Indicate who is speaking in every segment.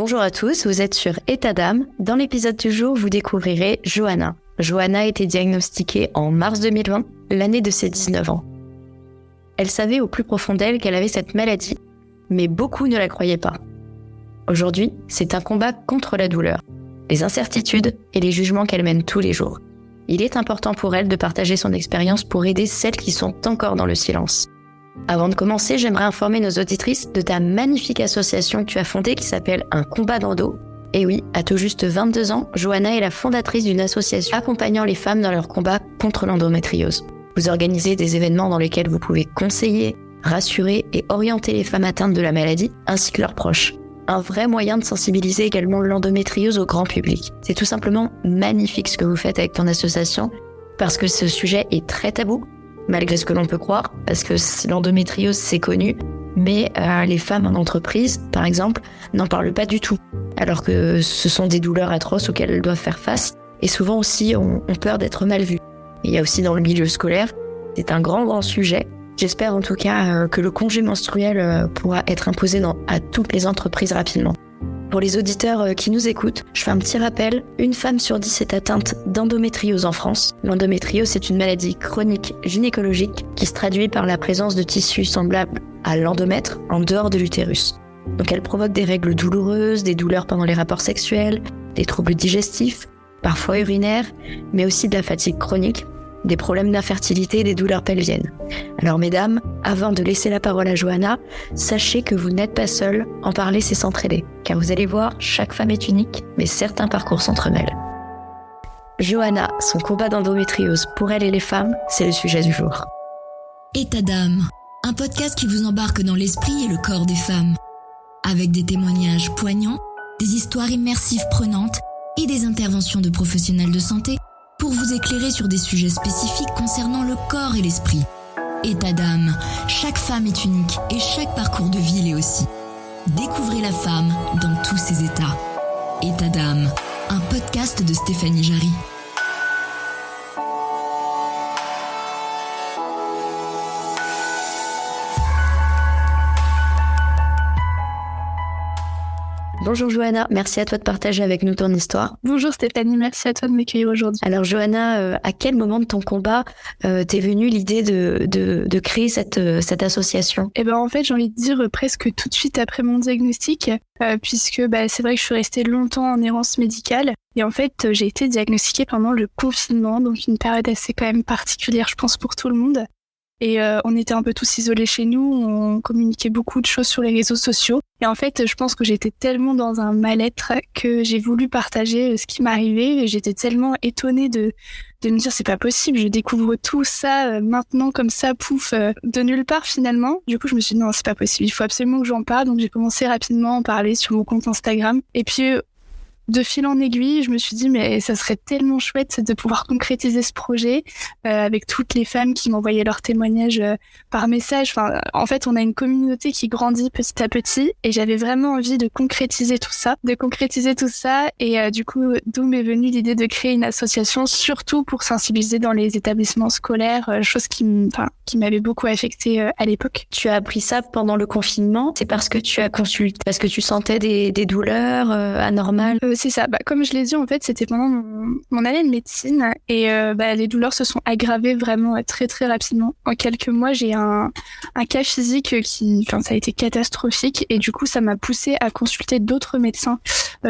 Speaker 1: Bonjour à tous, vous êtes sur État d'âme. Dans l'épisode du jour, vous découvrirez Johanna. Johanna a été diagnostiquée en mars 2020, l'année de ses 19 ans. Elle savait au plus profond d'elle qu'elle avait cette maladie, mais beaucoup ne la croyaient pas. Aujourd'hui, c'est un combat contre la douleur, les incertitudes et les jugements qu'elle mène tous les jours. Il est important pour elle de partager son expérience pour aider celles qui sont encore dans le silence. Avant de commencer, j'aimerais informer nos auditrices de ta magnifique association que tu as fondée qui s'appelle Un combat d'endo. Et oui, à tout juste 22 ans, Johanna est la fondatrice d'une association accompagnant les femmes dans leur combat contre l'endométriose. Vous organisez des événements dans lesquels vous pouvez conseiller, rassurer et orienter les femmes atteintes de la maladie, ainsi que leurs proches. Un vrai moyen de sensibiliser également l'endométriose au grand public. C'est tout simplement magnifique ce que vous faites avec ton association, parce que ce sujet est très tabou, malgré ce que l'on peut croire, parce que l'endométriose c'est connu, mais les femmes en entreprise, par exemple, n'en parlent pas du tout, alors que ce sont des douleurs atroces auxquelles elles doivent faire face, et souvent aussi ont peur d'être mal vues. Et il y a aussi dans le milieu scolaire, c'est un grand sujet. J'espère en tout cas que le congé menstruel pourra être imposé à toutes les entreprises rapidement. Pour les auditeurs qui nous écoutent, je fais un petit rappel. Une femme sur 10 est atteinte d'endométriose en France. L'endométriose, c'est une maladie chronique gynécologique qui se traduit par la présence de tissus semblables à l'endomètre en dehors de l'utérus. Donc elle provoque des règles douloureuses, des douleurs pendant les rapports sexuels, des troubles digestifs, parfois urinaires, mais aussi de la fatigue chronique, des problèmes d'infertilité et des douleurs pelviennes. Alors mesdames, avant de laisser la parole à Johanna, sachez que vous n'êtes pas seules, en parler c'est s'entraider. Car vous allez voir, chaque femme est unique, mais certains parcours s'entremêlent. Johanna, son combat d'endométriose pour elle et les femmes, c'est le sujet du jour.
Speaker 2: État d'âme, un podcast qui vous embarque dans l'esprit et le corps des femmes. Avec des témoignages poignants, des histoires immersives prenantes et des interventions de professionnels de santé pour vous éclairer sur des sujets spécifiques concernant le corps et l'esprit. État d'âme, chaque femme est unique et chaque parcours de vie l'est aussi. Découvrez la femme dans tous ses états. État d'âme, un podcast de Stéphanie Jarry.
Speaker 1: Bonjour Johanna, merci à toi de partager avec nous ton histoire.
Speaker 3: Bonjour Stéphanie, merci à toi de m'accueillir aujourd'hui.
Speaker 1: Alors Johanna, à quel moment de ton combat t'es venue l'idée de créer cette association ?
Speaker 3: Eh ben en fait, j'ai envie de dire presque tout de suite après mon diagnostic, puisque c'est vrai que je suis restée longtemps en errance médicale. Et en fait, j'ai été diagnostiquée pendant le confinement, donc une période assez quand même particulière, je pense, pour tout le monde. Et on était un peu tous isolés chez nous, on communiquait beaucoup de choses sur les réseaux sociaux. Et en fait, je pense que j'étais tellement dans un mal-être que j'ai voulu partager ce qui m'arrivait. Et j'étais tellement étonnée de me dire c'est pas possible, je découvre tout ça maintenant comme ça, pouf, de nulle part finalement. Du coup, je me suis dit non, c'est pas possible, il faut absolument que j'en parle. Donc j'ai commencé rapidement à en parler sur mon compte Instagram. Et puis de fil en aiguille, je me suis dit mais ça serait tellement chouette de pouvoir concrétiser ce projet avec toutes les femmes qui m'envoyaient leurs témoignages par message. Enfin, en fait, on a une communauté qui grandit petit à petit et j'avais vraiment envie de concrétiser tout ça. Et du coup, d'où m'est venue l'idée de créer une association, surtout pour sensibiliser dans les établissements scolaires, chose qui m'avait beaucoup affectée à l'époque.
Speaker 1: Tu as appris ça pendant le confinement, c'est parce que tu as consulté, parce que tu sentais des douleurs anormales?
Speaker 3: C'est ça. Comme je l'ai dit, en fait, c'était pendant mon année de médecine et les douleurs se sont aggravées vraiment très très rapidement. En quelques mois, j'ai un cas physique ça a été catastrophique et du coup, ça m'a poussée à consulter d'autres médecins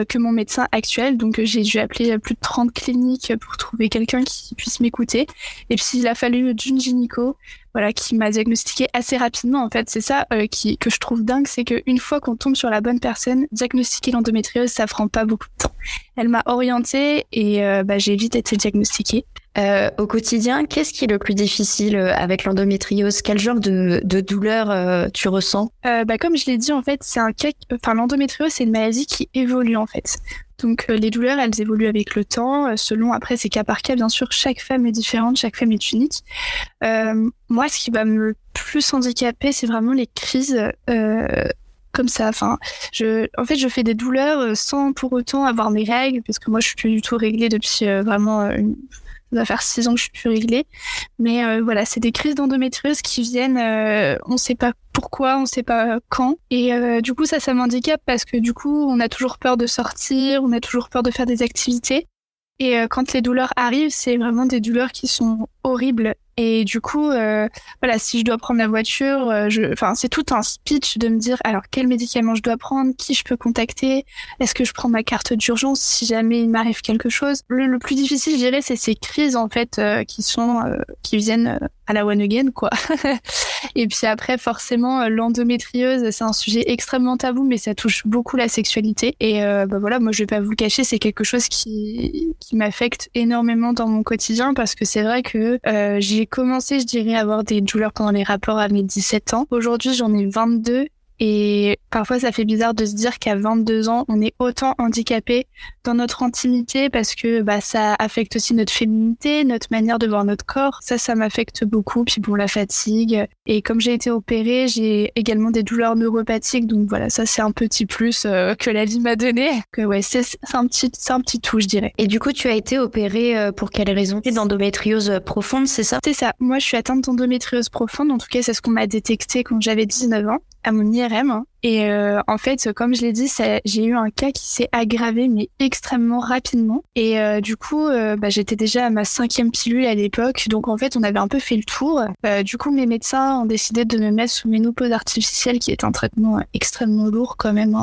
Speaker 3: que mon médecin actuel. Donc, j'ai dû appeler plus de 30 cliniques pour trouver quelqu'un qui puisse m'écouter. Et puis, il a fallu d'une gynéco, qui m'a diagnostiqué assez rapidement. En fait, c'est ça que je trouve dingue, c'est qu'une fois qu'on tombe sur la bonne personne, diagnostiquer l'endométriose, ça prend pas beaucoup de temps. Elle m'a orientée et j'ai vite été diagnostiquée.
Speaker 1: Au quotidien, qu'est-ce qui est le plus difficile avec l'endométriose ? Quel genre de douleur tu ressens ?
Speaker 3: Comme je l'ai dit, en fait, c'est l'endométriose, c'est une maladie qui évolue en fait. Donc les douleurs, elles évoluent avec le temps, selon, après c'est cas par cas, bien sûr, chaque femme est différente, chaque femme est unique. Moi, ce qui va me plus handicaper, c'est vraiment les crises comme ça. Je fais des douleurs sans pour autant avoir mes règles, parce que moi, je suis plus du tout réglée depuis vraiment Ça doit faire 6 ans que je suis plus réglée. Mais voilà, c'est des crises d'endométriose qui viennent, on sait pas pourquoi, on sait pas quand. Et du coup, ça m'handicape parce que du coup, on a toujours peur de sortir, on a toujours peur de faire des activités. Et quand les douleurs arrivent, c'est vraiment des douleurs qui sont horribles. Et du coup, voilà, si je dois prendre la voiture, c'est tout un speech de me dire alors quel médicament je dois prendre, qui je peux contacter, est-ce que je prends ma carte d'urgence si jamais il m'arrive quelque chose. Le plus difficile, je dirais, c'est ces crises en fait qui viennent à la one again, quoi. Et puis après, forcément, l'endométriose, c'est un sujet extrêmement tabou, mais ça touche beaucoup la sexualité. Et voilà, moi, je vais pas vous le cacher, c'est quelque chose qui m'affecte énormément dans mon quotidien parce que c'est vrai que j'ai commencé, je dirais, à avoir des douleurs pendant les rapports à mes 17 ans. Aujourd'hui, j'en ai 22. Et parfois, ça fait bizarre de se dire qu'à 22 ans, on est autant handicapé dans notre intimité parce que ça affecte aussi notre féminité, notre manière de voir notre corps. Ça m'affecte beaucoup. Puis bon, la fatigue. Et comme j'ai été opérée, j'ai également des douleurs neuropathiques. Donc voilà, ça, c'est un petit plus que la vie m'a donné. Que ouais, c'est un petit tout, je dirais.
Speaker 1: Et du coup, tu as été opérée pour quelle raison? D'endométriose profonde, c'est ça?
Speaker 3: C'est ça. Moi, je suis atteinte d'endométriose profonde. En tout cas, c'est ce qu'on m'a détecté quand j'avais 19 ans. À mon IRM. Et en fait, comme je l'ai dit, j'ai eu un cas qui s'est aggravé, mais extrêmement rapidement. Et du coup, j'étais déjà à ma 5e pilule à l'époque. Donc en fait, on avait un peu fait le tour. Du coup, mes médecins ont décidé de me mettre sous ménopause artificielle, qui est un traitement extrêmement lourd quand même,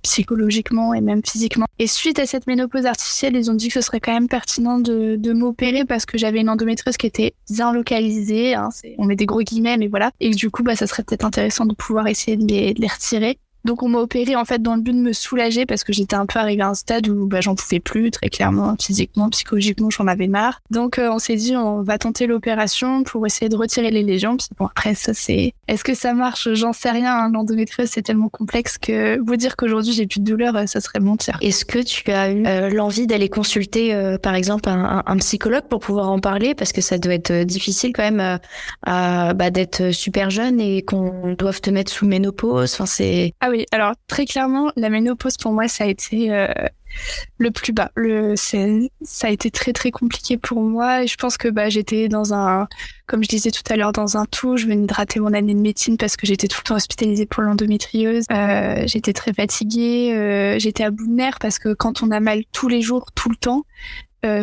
Speaker 3: psychologiquement et même physiquement. Et suite à cette ménopause artificielle, ils ont dit que ce serait quand même pertinent de m'opérer parce que j'avais une endométriose qui était bien localisée. On met des gros guillemets, mais voilà. Et du coup, ça serait peut-être intéressant de pouvoir essayer de les retirer. Donc on m'a opéré en fait dans le but de me soulager parce que j'étais un peu arrivée à un stade où j'en pouvais plus, très clairement, physiquement, psychologiquement, j'en avais marre. Donc on s'est dit on va tenter l'opération pour essayer de retirer les lésions. Puis bon, après ça c'est... Est-ce que ça marche? J'en sais rien. L'endométriose c'est tellement complexe que vous dire qu'aujourd'hui j'ai plus de douleur, ça serait mentir.
Speaker 1: Est-ce que tu as eu l'envie d'aller consulter par exemple un psychologue pour pouvoir en parler? Parce que ça doit être difficile quand même d'être super jeune et qu'on doive te mettre sous ménopause. Enfin, c'est...
Speaker 3: Ah oui, alors très clairement, la ménopause pour moi, ça a été le plus bas. Ça a été très très compliqué pour moi. Et je pense que j'étais dans comme je disais tout à l'heure, dans un tout. Je venais de rater mon année de médecine parce que j'étais tout le temps hospitalisée pour l'endométriose. J'étais très fatiguée. J'étais à bout de nerfs parce que quand on a mal tous les jours, tout le temps,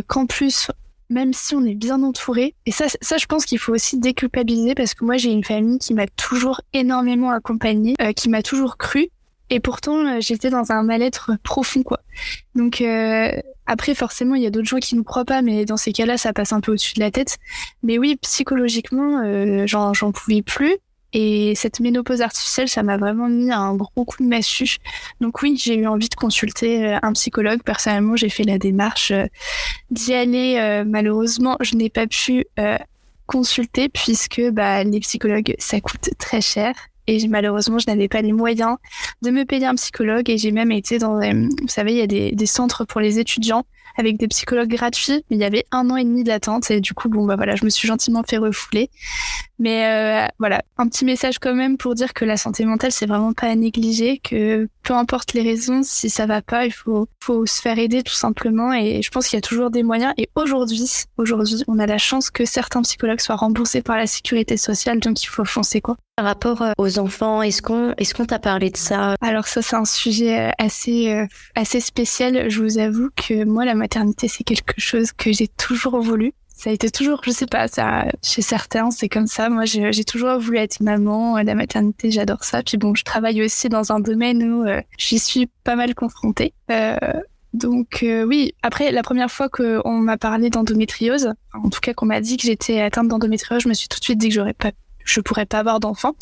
Speaker 3: qu'en plus... Même si on est bien entouré. Et ça, je pense qu'il faut aussi déculpabiliser parce que moi, j'ai une famille qui m'a toujours énormément accompagnée, qui m'a toujours cru. Et pourtant, j'étais dans un mal-être profond, quoi. Donc, après, forcément, il y a d'autres gens qui nous croient pas, mais dans ces cas-là, ça passe un peu au-dessus de la tête. Mais oui, psychologiquement, j'en pouvais plus. Et cette ménopause artificielle, ça m'a vraiment mis un gros coup de massue. Donc oui, j'ai eu envie de consulter un psychologue. Personnellement, j'ai fait la démarche d'y aller. Malheureusement, je n'ai pas pu consulter puisque les psychologues, ça coûte très cher. Et malheureusement, je n'avais pas les moyens de me payer un psychologue. Et j'ai même été dans... vous savez, il y a des centres pour les étudiants avec des psychologues gratuits. Mais il y avait 1 an et demi d'attente. Et du coup, je me suis gentiment fait refouler. Mais voilà, un petit message quand même pour dire que la santé mentale, c'est vraiment pas à négliger, que peu importe les raisons, si ça va pas, il faut se faire aider tout simplement. Et je pense qu'il y a toujours des moyens. Et aujourd'hui, on a la chance que certains psychologues soient remboursés par la sécurité sociale, donc il faut foncer, quoi.
Speaker 1: Par rapport aux enfants, est-ce qu'on t'a parlé de ça?
Speaker 3: Alors ça, c'est un sujet assez spécial. Je vous avoue que moi, la maternité, c'est quelque chose que j'ai toujours voulu. Ça a été toujours, je sais pas, ça, chez certains, c'est comme ça. Moi, j'ai toujours voulu être maman. La maternité, j'adore ça. Puis bon, je travaille aussi dans un domaine où j'y suis pas mal confrontée. Donc oui, après, la première fois qu'on m'a parlé d'endométriose, en tout cas qu'on m'a dit que j'étais atteinte d'endométriose, je me suis tout de suite dit que je pourrais pas avoir d'enfant.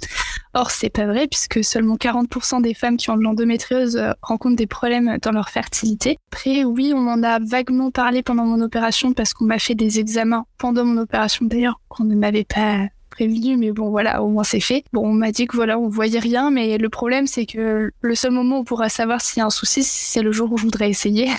Speaker 3: Or, c'est pas vrai puisque seulement 40% des femmes qui ont de l'endométriose rencontrent des problèmes dans leur fertilité. Après, oui, on m'en a vaguement parlé pendant mon opération parce qu'on m'a fait des examens pendant mon opération d'ailleurs qu'on ne m'avait pas prévenu, mais bon voilà, au moins c'est fait. Bon, on m'a dit que voilà, on voyait rien, mais le problème c'est que le seul moment où on pourra savoir s'il y a un souci, c'est le jour où je voudrais essayer.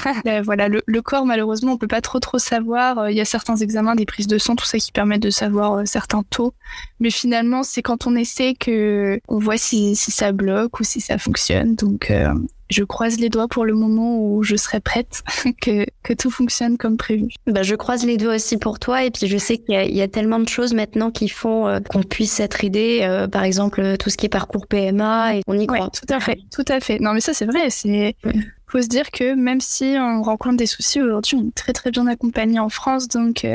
Speaker 3: Voilà, le corps malheureusement on peut pas trop savoir. Il y a certains examens, des prises de sang, tout ça qui permettent de savoir certains taux, mais finalement c'est quand on essaie que on voit si ça bloque ou si ça fonctionne. Donc je croise les doigts pour le moment où je serai prête, que tout fonctionne comme prévu.
Speaker 1: Je croise les doigts aussi pour toi, et puis je sais qu'il y a tellement de choses maintenant qui font qu'on puisse être aidé, par exemple tout ce qui est parcours PMA, et on y croit.
Speaker 3: Ouais, tout à fait. Non mais ça c'est vrai, faut se dire que même si on rencontre des soucis aujourd'hui, on est très très bien accompagné en France, donc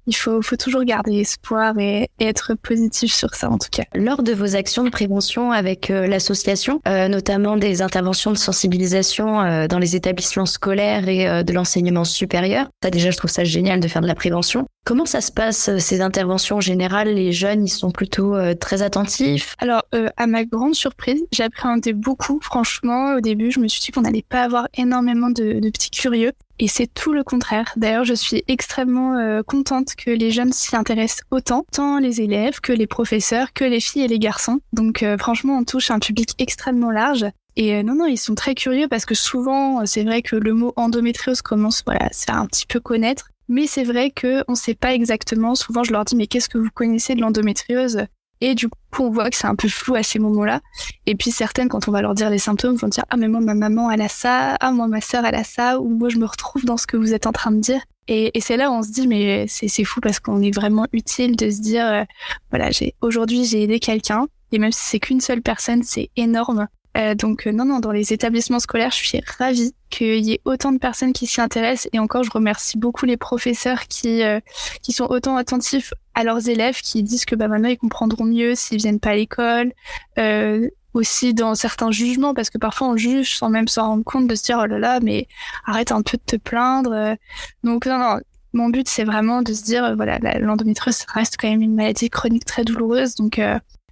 Speaker 3: il faut toujours garder espoir et être positif sur ça en tout cas.
Speaker 1: Lors de vos actions de prévention avec l'association, notamment des interventions de sensibilisation dans les établissements scolaires et de l'enseignement supérieur, ça déjà je trouve ça génial de faire de la prévention. Comment ça se passe ces interventions en général? Les jeunes, ils sont plutôt très attentifs?
Speaker 3: Alors à ma grande surprise, j'appréhendais beaucoup. Franchement, au début, je me suis dit qu'on n'allait pas avoir énormément de petits curieux. Et c'est tout le contraire. D'ailleurs, je suis extrêmement contente que les jeunes s'y intéressent autant, tant les élèves que les professeurs, que les filles et les garçons. Donc franchement, on touche un public extrêmement large. Et non, ils sont très curieux parce que souvent, c'est vrai que le mot endométriose commence à se faire un petit peu connaître. Mais c'est vrai qu'on ne sait pas exactement. Souvent, je leur dis, mais qu'est-ce que vous connaissez de l'endométriose ? Et du coup, on voit que c'est un peu flou à ces moments-là. Et puis certaines, quand on va leur dire les symptômes, vont dire « Ah, mais moi, ma maman, elle a ça. Ah, moi, ma sœur, elle a ça. » Ou « Moi, je me retrouve dans ce que vous êtes en train de dire. » Et c'est là où on se dit « Mais c'est fou parce qu'on est vraiment utile de se dire aujourd'hui, j'ai aidé quelqu'un. Et même si c'est qu'une seule personne, c'est énorme. » Donc non, dans les établissements scolaires, je suis ravie qu'il y ait autant de personnes qui s'y intéressent. Et encore, je remercie beaucoup les professeurs qui sont autant attentifs à leurs élèves, qui disent que maintenant ils comprendront mieux s'ils viennent pas à l'école. Aussi dans certains jugements, parce que parfois on juge sans même s'en rendre compte, de se dire oh là là, mais arrête un peu de te plaindre. Donc non, mon but c'est vraiment de se dire l'endométriose reste quand même une maladie chronique très douloureuse, donc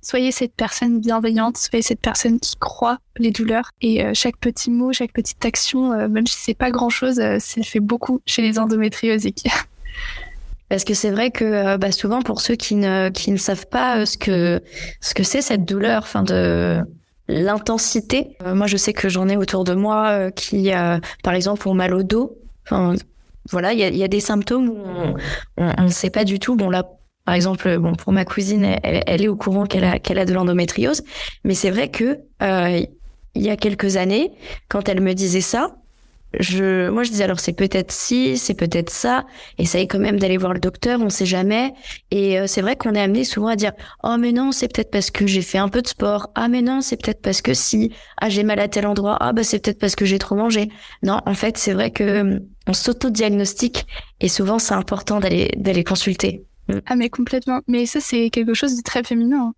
Speaker 3: soyez cette personne bienveillante, soyez cette personne qui croit les douleurs, et chaque petit mot, chaque petite action, même si c'est pas grand chose, ça fait beaucoup chez les endométriosiques.
Speaker 1: Parce que c'est vrai que souvent pour ceux qui ne savent pas ce que c'est cette douleur, de l'intensité. Moi je sais que j'en ai autour de moi qui par exemple ont mal au dos. Il y a des symptômes où on ne sait pas du tout. Bon là par exemple, pour ma cousine, elle est au courant qu'elle a de l'endométriose, mais c'est vrai que il y a quelques années, quand elle me disait ça, moi je disais alors c'est peut-être ci, c'est peut-être ça, essaye quand même d'aller voir le docteur, on sait jamais. Et c'est vrai qu'on est amené souvent à dire oh mais non, c'est peut-être parce que j'ai fait un peu de sport, ah mais non, c'est peut-être parce que si, ah j'ai mal à tel endroit, ah c'est peut-être parce que j'ai trop mangé. Non, en fait c'est vrai que on s'auto-diagnostique, et souvent c'est important d'aller consulter.
Speaker 3: Ah mais complètement, mais ça c'est quelque chose de très féminin.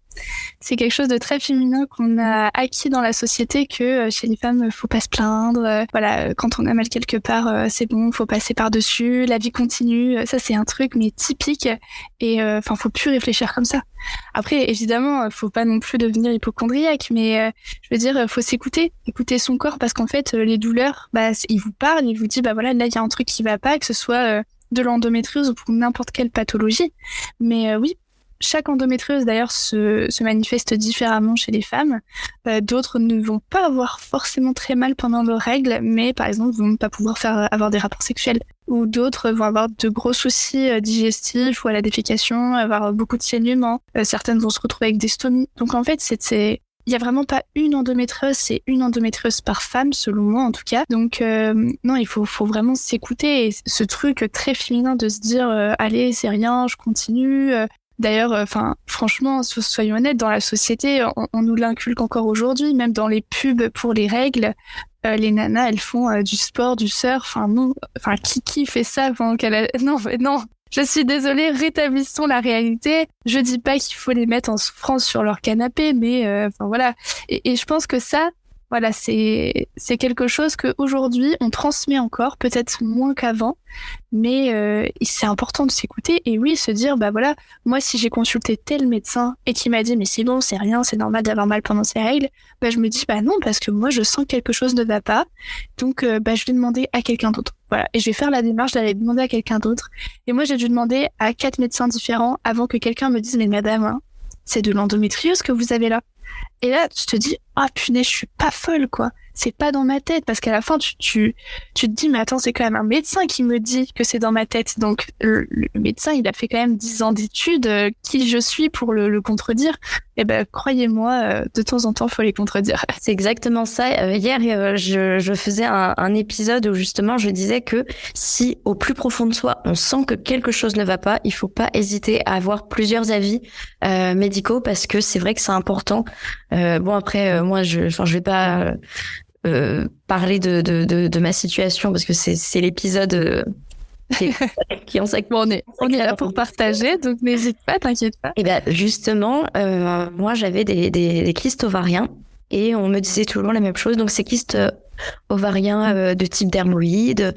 Speaker 3: C'est quelque chose de très féminin qu'on a acquis dans la société, que chez les femmes faut pas se plaindre, quand on a mal quelque part c'est bon, faut passer par-dessus, la vie continue. Ça c'est un truc mais typique, et faut plus réfléchir comme ça. Après évidemment faut pas non plus devenir hypocondriaque, mais je veux dire faut écouter son corps, parce qu'en fait les douleurs il vous parle, il vous dit là il y a un truc qui va pas, que ce soit de l'endométriose ou pour n'importe quelle pathologie. Mais oui, chaque endométriose d'ailleurs se manifeste différemment chez les femmes. D'autres ne vont pas avoir forcément très mal pendant leurs règles, mais par exemple vont pas pouvoir avoir des rapports sexuels. Ou d'autres vont avoir de gros soucis digestifs ou à la défécation, avoir beaucoup de saignements. Certaines vont se retrouver avec des stomies. Donc en fait, il y a vraiment pas une endométriose, c'est une endométriose par femme, selon moi en tout cas. Donc non, il faut vraiment s'écouter, et ce truc très féminin de se dire allez, c'est rien, je continue. D'ailleurs, franchement, soyons honnêtes, dans la société, on nous l'inculque encore aujourd'hui, même dans les pubs pour les règles. Les nanas, elles font du sport, du surf. Qui fait ça Non. Je suis désolée, rétablissons la réalité. Je dis pas qu'il faut les mettre en souffrance sur leur canapé, mais voilà. Et je pense que ça, c'est quelque chose qu'aujourd'hui on transmet encore, peut-être moins qu'avant, mais c'est important de s'écouter, et oui, se dire moi si j'ai consulté tel médecin et qui m'a dit mais c'est bon, c'est rien, c'est normal d'avoir mal pendant ces règles, je me dis non, parce que moi je sens que quelque chose ne va pas, donc je vais demander à quelqu'un d'autre. Voilà, et je vais faire la démarche d'aller demander à quelqu'un d'autre. Et moi j'ai dû demander à 4 médecins différents avant que quelqu'un me dise mais madame, c'est de l'endométriose que vous avez là. Et là, je te dis, ah punaise, je suis pas folle, quoi. C'est pas dans ma tête, parce qu'à la fin, tu te dis, mais attends, c'est quand même un médecin qui me dit que c'est dans ma tête. Donc, le médecin, il a fait quand même 10 ans d'études. Qui je suis pour le contredire? Eh ben, croyez-moi, de temps en temps, faut les contredire.
Speaker 1: C'est exactement ça. Hier, je faisais un épisode où justement, je disais que si au plus profond de soi, on sent que quelque chose ne va pas, il faut pas hésiter à avoir plusieurs avis médicaux, parce que c'est vrai que c'est important. Bon, après, moi, je vais pas parler de ma situation, parce que c'est l'épisode qui en sait que
Speaker 3: Bon, on est là pour partager, donc n'hésite pas, t'inquiète pas.
Speaker 1: Et ben justement, moi j'avais des kystes ovariens, et on me disait toujours la même chose. Donc ces kystes ovariens de type dermoïde,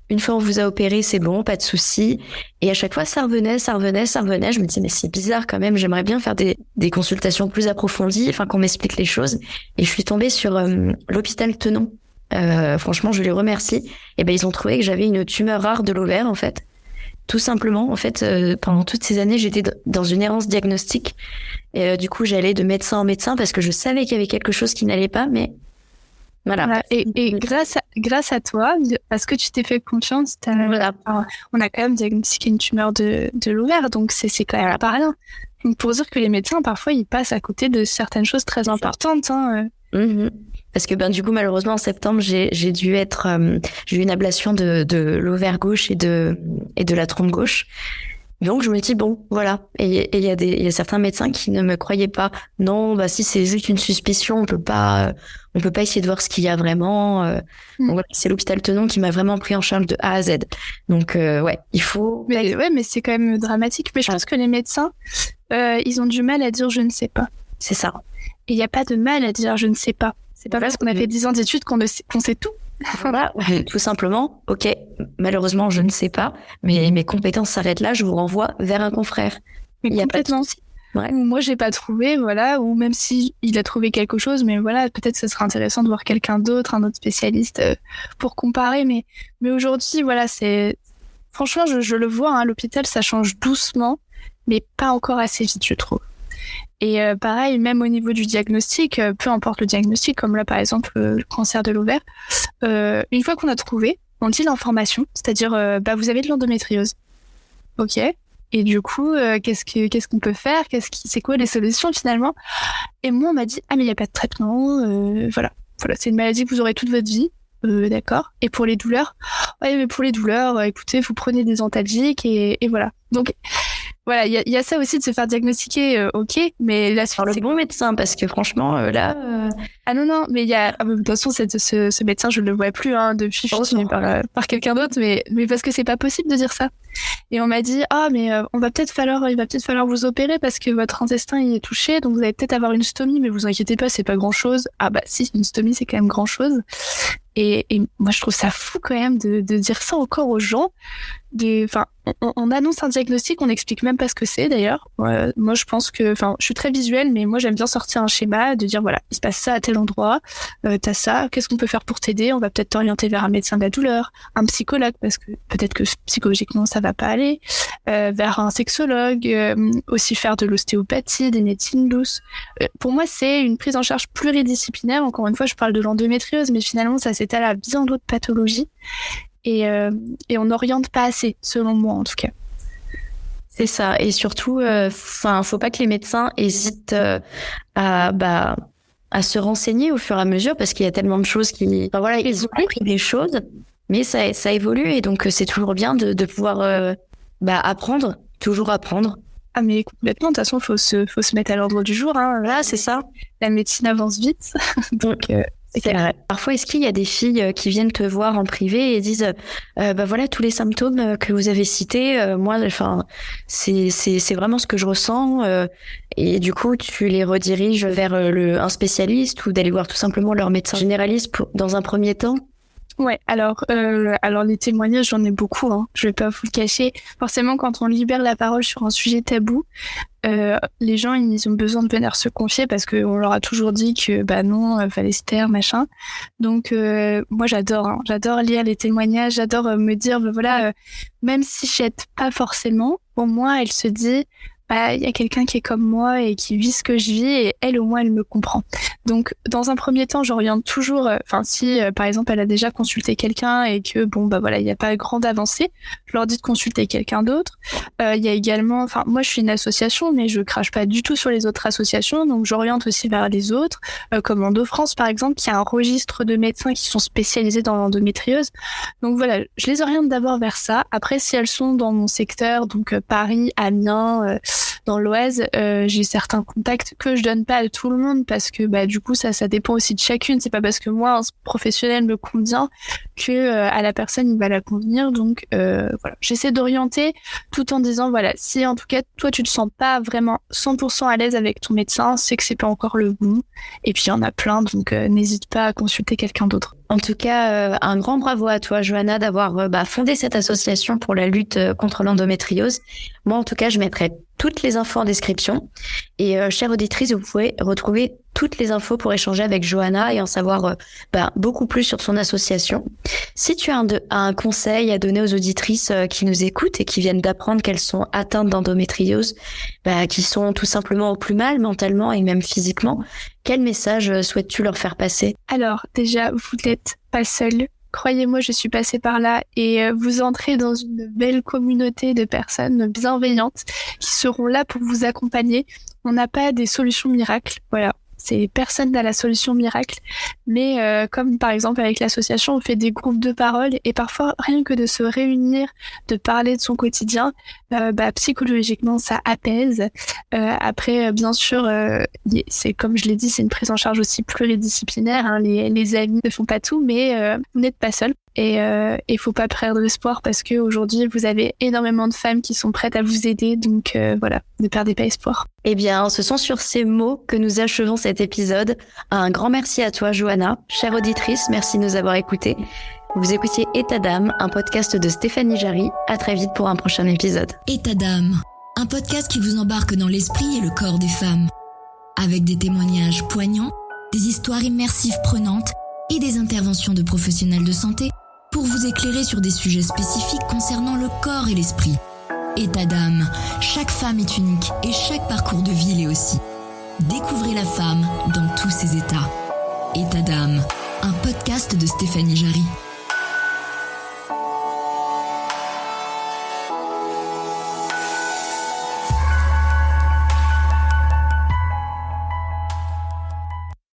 Speaker 1: une fois on vous a opéré, c'est bon, pas de souci. Et à chaque fois ça revenait. Je me disais, mais c'est bizarre quand même, j'aimerais bien faire des consultations plus approfondies, enfin qu'on m'explique les choses. Et je suis tombée sur l'hôpital Tenon. Franchement, je les remercie. Et ben ils ont trouvé que j'avais une tumeur rare de l'ovaire, en fait. Tout simplement, en fait, pendant toutes ces années, j'étais dans une errance diagnostique. Et du coup, j'allais de médecin en médecin parce que je savais qu'il y avait quelque chose qui n'allait pas, mais voilà.
Speaker 3: Et grâce à toi, parce que tu t'es fait confiance,
Speaker 1: Voilà.
Speaker 3: On a quand même diagnostiqué une tumeur de l'ovaire, donc c'est quand même pas rien. Donc pour dire que les médecins, parfois, ils passent à côté de certaines choses très importantes. Hein.
Speaker 1: Parce que du coup, malheureusement, en septembre, j'ai dû être, j'ai eu une ablation de l'ovaire gauche et de la trompe gauche. Donc je me dis bon, voilà. Et il y a certains médecins qui ne me croyaient pas. Non, si c'est juste une suspicion, on peut pas essayer de voir ce qu'il y a vraiment. Donc voilà, c'est l'hôpital Tenon qui m'a vraiment pris en charge de A à Z. Donc ouais, il faut.
Speaker 3: Mais c'est quand même dramatique. Mais je pense que les médecins, ils ont du mal à dire je ne sais pas.
Speaker 1: C'est ça.
Speaker 3: Et il y a pas de mal à dire je ne sais pas. C'est pas parce qu'on a fait 10 ans d'études qu'on sait tout.
Speaker 1: Voilà, tout simplement. Ok, malheureusement, je ne sais pas, mais mes compétences s'arrêtent là. Je vous renvoie vers un confrère.
Speaker 3: Mais complètement. Ouais. Ou moi, j'ai pas trouvé, voilà. Ou même si il a trouvé quelque chose, mais voilà, peut-être ce serait intéressant de voir quelqu'un d'autre, un autre spécialiste, pour comparer. Mais aujourd'hui, voilà, c'est franchement, je le vois. Hein, l'hôpital, ça change doucement, mais pas encore assez vite, je trouve. Et pareil, même au niveau du diagnostic, peu importe le diagnostic, comme là par exemple le cancer de l'ovaire, une fois qu'on a trouvé, on dit l'information, c'est-à-dire vous avez de l'endométriose. Ok. Et du coup, qu'est-ce qu'on peut faire? C'est quoi les solutions finalement? Et moi on m'a dit mais il y a pas de traitement, voilà, c'est une maladie que vous aurez toute votre vie. D'accord. Et pour les douleurs, mais pour les douleurs, écoutez, vous prenez des antalgiques et voilà. Donc voilà, il y a ça aussi de se faire diagnostiquer, ok, mais là
Speaker 1: par le bon médecin, parce que franchement là.
Speaker 3: Ah non, mais il y a de toute façon ce médecin, je ne le vois plus depuis, je suis suivie par quelqu'un d'autre, mais parce que c'est pas possible de dire ça. Et on m'a dit mais il va peut-être falloir vous opérer parce que votre intestin il est touché, donc vous allez peut-être avoir une stomie, mais vous inquiétez pas, c'est pas grand-chose. Ah si, une stomie c'est quand même grand-chose. Et moi je trouve ça fou quand même de dire ça encore aux gens. On annonce un diagnostic, on n'explique même pas ce que c'est d'ailleurs. Moi je pense que, je suis très visuelle, mais moi j'aime bien sortir un schéma, de dire voilà, il se passe ça à tel endroit, t'as ça, qu'est-ce qu'on peut faire pour t'aider? On va peut-être t'orienter vers un médecin de la douleur, un psychologue, parce que peut-être que psychologiquement ça va pas aller, vers un sexologue, aussi faire de l'ostéopathie, des médecines douces. Pour moi c'est une prise en charge pluridisciplinaire. Encore une fois, je parle de l'endométriose, mais finalement ça s'étale à bien d'autres pathologies. Et on n'oriente pas assez, selon moi en tout cas.
Speaker 1: C'est ça. Et surtout, faut pas que les médecins hésitent à se renseigner au fur et à mesure, parce qu'il y a tellement de choses qui, ils ont appris des choses, mais ça évolue, et donc c'est toujours bien de pouvoir apprendre, toujours apprendre.
Speaker 3: Ah mais complètement. De toute façon, faut se mettre à l'ordre du jour. Hein.
Speaker 1: Là, c'est ça.
Speaker 3: La médecine avance vite, donc.
Speaker 1: C'est vrai. Parfois, est-ce qu'il y a des filles qui viennent te voir en privé et disent voilà tous les symptômes que vous avez cités, moi c'est vraiment ce que je ressens, et du coup tu les rediriges vers un spécialiste, ou d'aller voir tout simplement leur médecin généraliste dans un premier temps?
Speaker 3: Ouais, alors les témoignages, j'en ai beaucoup, hein. Je vais pas vous le cacher. Forcément, quand on libère la parole sur un sujet tabou, les gens ils ont besoin de venir se confier, parce qu'on leur a toujours dit que non, fallait se taire, machin. Donc moi j'adore lire les témoignages, j'adore me dire voilà, même si j'aide pas forcément, au moins elle se dit il y a quelqu'un qui est comme moi et qui vit ce que je vis et elle, au moins, elle me comprend. Donc, dans un premier temps, j'oriente toujours, si, par exemple, elle a déjà consulté quelqu'un et que, il n'y a pas grande avancée, je leur dis de consulter quelqu'un d'autre. Il y a également, moi, je suis une association, mais je crache pas du tout sur les autres associations, donc j'oriente aussi vers les autres, comme Endo-France, par exemple, qui a un registre de médecins qui sont spécialisés dans l'endométriose. Donc voilà, je les oriente d'abord vers ça. Après, si elles sont dans mon secteur, donc Paris, Amiens, dans l'Oise, j'ai certains contacts que je donne pas à tout le monde parce que du coup ça dépend aussi de chacune. C'est pas parce que moi un professionnel me convient que à la personne il va la convenir. Donc voilà, j'essaie d'orienter tout en disant voilà, si en tout cas toi tu te sens pas vraiment 100% à l'aise avec ton médecin, c'est que c'est pas encore le bon. Et puis il y en a plein, donc n'hésite pas à consulter quelqu'un d'autre.
Speaker 1: En tout cas, un grand bravo à toi, Johanna, d'avoir fondé cette association pour la lutte contre l'endométriose. Moi, en tout cas, je mettrai toutes les infos en description. Et chère auditrice, vous pouvez retrouver toutes les infos pour échanger avec Johanna et en savoir beaucoup plus sur son association. Si tu as un conseil à donner aux auditrices qui nous écoutent et qui viennent d'apprendre qu'elles sont atteintes d'endométriose, qui sont tout simplement au plus mal mentalement et même physiquement, quel message souhaites-tu leur faire passer ?
Speaker 3: Alors, déjà, vous n'êtes pas seul. Croyez-moi, je suis passée par là et vous entrez dans une belle communauté de personnes bienveillantes qui seront là pour vous accompagner. On n'a pas des solutions miracles, voilà. Personne n'a la solution miracle, mais comme par exemple avec l'association, on fait des groupes de parole et parfois rien que de se réunir, de parler de son quotidien, psychologiquement ça apaise. Après, bien sûr, c'est comme je l'ai dit, c'est une prise en charge aussi pluridisciplinaire. Hein, les amis ne font pas tout, mais vous n'êtes pas seul. Et il faut pas perdre espoir parce que aujourd'hui vous avez énormément de femmes qui sont prêtes à vous aider, donc voilà, ne perdez pas espoir.
Speaker 1: Eh bien, ce sont sur ces mots que nous achevons cet épisode. Un grand merci à toi, Johanna. Chère auditrice, merci de nous avoir écoutés. Vous écoutiez État d'âme, un podcast de Stéphanie Jarry. À très vite pour un prochain épisode.
Speaker 2: État d'âme, un podcast qui vous embarque dans l'esprit et le corps des femmes. Avec des témoignages poignants, des histoires immersives prenantes et des interventions de professionnels de santé pour vous éclairer sur des sujets spécifiques concernant le corps et l'esprit. État d'âme, chaque femme est unique et chaque parcours de vie l'est aussi. Découvrez la femme dans tous ses états. État d'âme, un podcast de Stéphanie Jarry.